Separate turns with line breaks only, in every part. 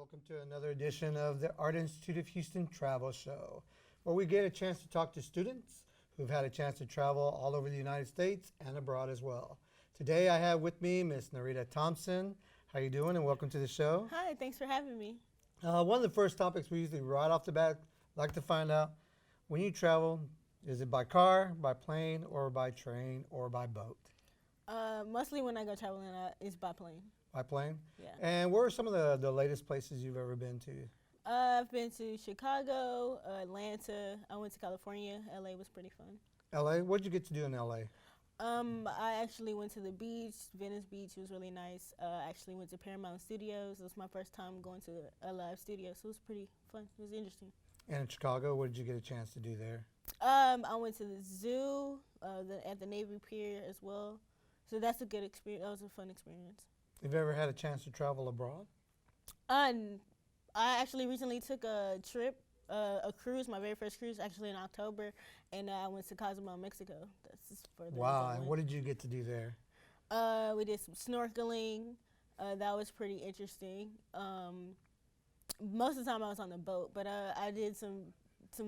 welcome to another edition of the Art Institute of Houston Travel Show, where we get a chance to talk to students who've had a chance to travel all over the United States and abroad as well. Today I have with me Miss Narita Thompson. How you doing, and welcome to the show.
Hi, thanks for having me.
One of the first topics we usually right off the bat like to find out, when you travel, is it by car, by plane, or by train, or by boat?
Mostly when I go traveling, it's by plane.
By plane?
Yeah.
And where are some of the latest places you've ever been to?
I've been to Chicago, Atlanta. I went to California. LA was pretty fun.
LA? What did you get to do in LA?
I actually went to the beach. Venice Beach was really nice. I actually went to Paramount Studios. It was my first time going to a live studio, so it was pretty fun. It was interesting.
And in Chicago, what did you get a chance to do there?
I went to the zoo, at the Navy Pier as well. So that's a good experience. That was a fun experience.
Have you ever had a chance to travel abroad?
I actually recently took a trip, a cruise, my very first cruise, actually in October, and I went to Cozumel, Mexico. That's just further.
Wow, and what did you get to do there?
We did some snorkeling. That was pretty interesting. Most of the time I was on the boat, but I did some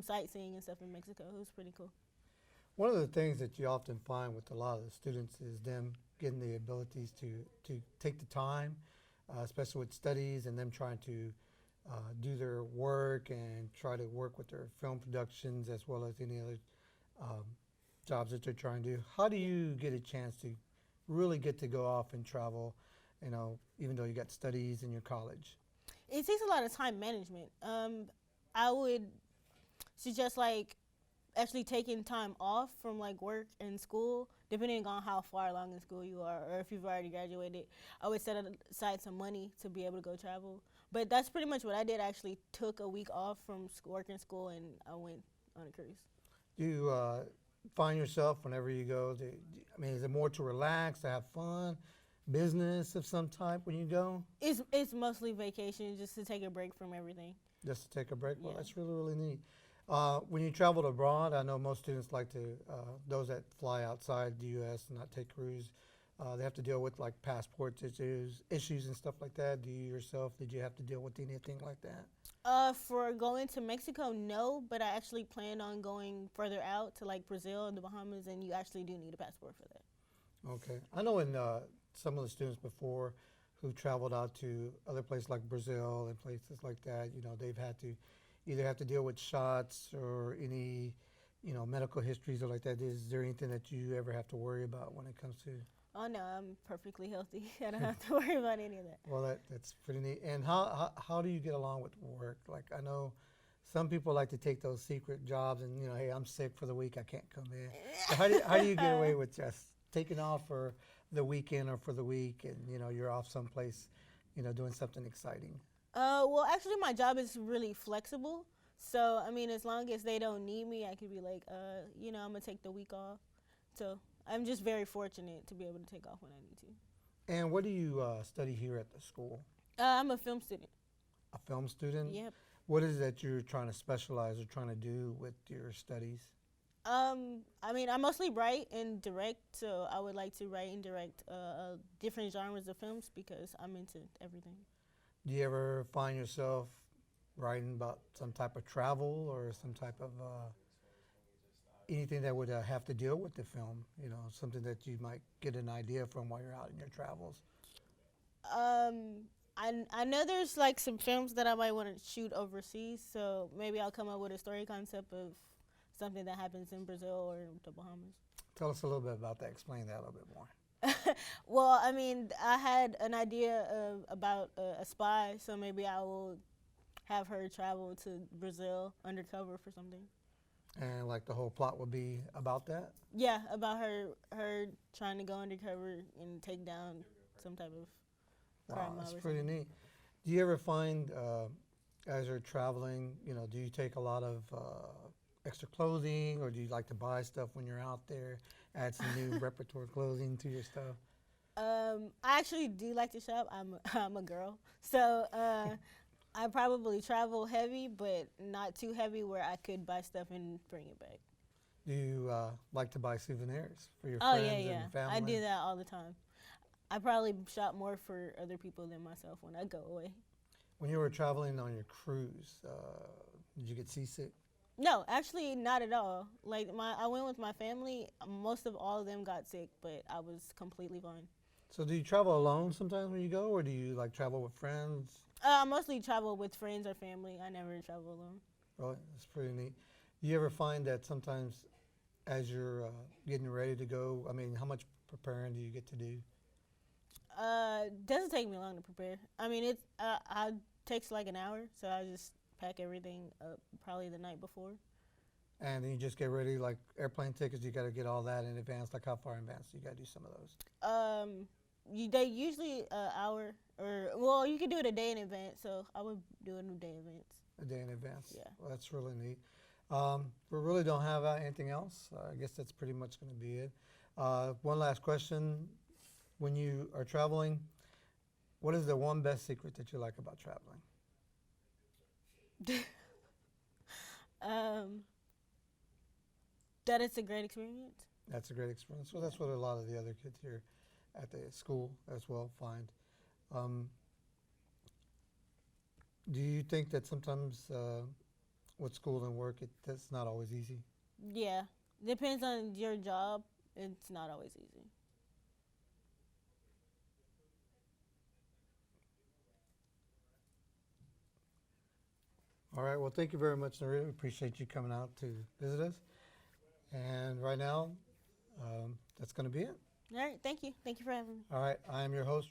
sightseeing and stuff in Mexico. It was pretty cool.
One of the things that you often find with a lot of the students is them getting the abilities to take the time, especially with studies, and them trying to do their work and try to work with their film productions as well as any other jobs that they're trying to do. How do you get a chance to really get to go off and travel, even though you got studies in your college?
It takes a lot of time management. I would suggest actually taking time off from work and school, depending on how far along in school you are or if you've already graduated. I would set aside some money to be able to go travel. But that's pretty much what I did. I actually took a week off from work and school, and I went on a cruise.
Do you find yourself whenever you go, is it more to relax, to have fun, business of some type when you go?
It's mostly vacation, just to take a break from everything.
Just to take a break? Well,
Yeah.
that's really, really neat. When you travel abroad, I know most students like to, those that fly outside the U.S. and not take cruise, they have to deal with passport issues and stuff like that. Do you yourself, did you have to deal with anything like that?
For going to Mexico, no, but I actually plan on going further out to Brazil and the Bahamas, and you actually do need a passport for that.
Okay. I know in some of the students before who traveled out to other places like Brazil and places like that, they've had to either have to deal with shots or any, medical histories or like that. Is there anything that you ever have to worry about when it comes to?
Oh no, I'm perfectly healthy. I don't have to worry about any of that.
Well, that's pretty neat. And how do you get along with work? I know some people like to take those secret jobs and, hey, I'm sick for the week, I can't come in. So how do you get away with just taking off for the weekend or for the week and, you're off someplace, doing something exciting?
Well, actually, my job is really flexible. So, as long as they don't need me, I could be I'm going to take the week off. So, I'm just very fortunate to be able to take off when I need to.
And what do you study here at the school?
I'm a film student.
A film student?
Yep.
What is it that you're trying to specialize or trying to do with your studies?
I mostly write and direct, so I would like to write and direct different genres of films because I'm into everything.
Do you ever find yourself writing about some type of travel or some type of anything that would have to deal with the film? Something that you might get an idea from while you're out in your travels?
I know there's some films that I might want to shoot overseas, so maybe I'll come up with a story concept of something that happens in Brazil or the Bahamas.
Tell us a little bit about that. Explain that a little bit more.
Well, I had an idea about a spy, so maybe I will have her travel to Brazil undercover for something.
And the whole plot would be about that?
Yeah, about her trying to go undercover and take down some type of crime.
Wow, that's pretty neat. Do you ever find, as you're traveling, do you take a lot of extra clothing, or do you like to buy stuff when you're out there, add some new repertoire clothing to your stuff?
I actually do like to shop. I'm a girl, so I probably travel heavy, but not too heavy where I could buy stuff and bring it back.
Do you like to buy souvenirs for your
Oh,
friends
yeah.
and family?
I do that all the time. I probably shop more for other people than myself when I go away.
When you were traveling on your cruise, did you get seasick?
No, actually, not at all. Like I went with my family. Most of all of them got sick, but I was completely fine.
So do you travel alone sometimes when you go, or do you like travel with friends?
I mostly travel with friends or family. I never travel alone.
Really, that's pretty neat. Do you ever find that sometimes as you're getting ready to go, I mean, how much preparing do you get to do?
Doesn't take me long to prepare. I mean, I takes like an hour, so I just pack everything up probably the night before.
And then you just get ready, like airplane tickets, you got to get all that in advance. Like how far in advance do you got to do some of those?
They usually hour or well, you can do it a day in advance. So I would do it a day in advance.
A day in advance?
Yeah.
Well, that's really neat. We really don't have anything else. I guess that's pretty much going to be it. One last question. When you are traveling, what is the one best secret that you like about traveling?
That it's a great experience.
That's a great experience. Well, that's what a lot of the other kids here at the school as well find. Um, do you think that sometimes with school and work, that's not always easy?
Yeah, depends on your job. It's not always easy.
All right. Well, thank you very much, Narita. We appreciate you coming out to visit us. And right now, that's going to be it.
All right, thank you. Thank you for having me.
All right. I am your host.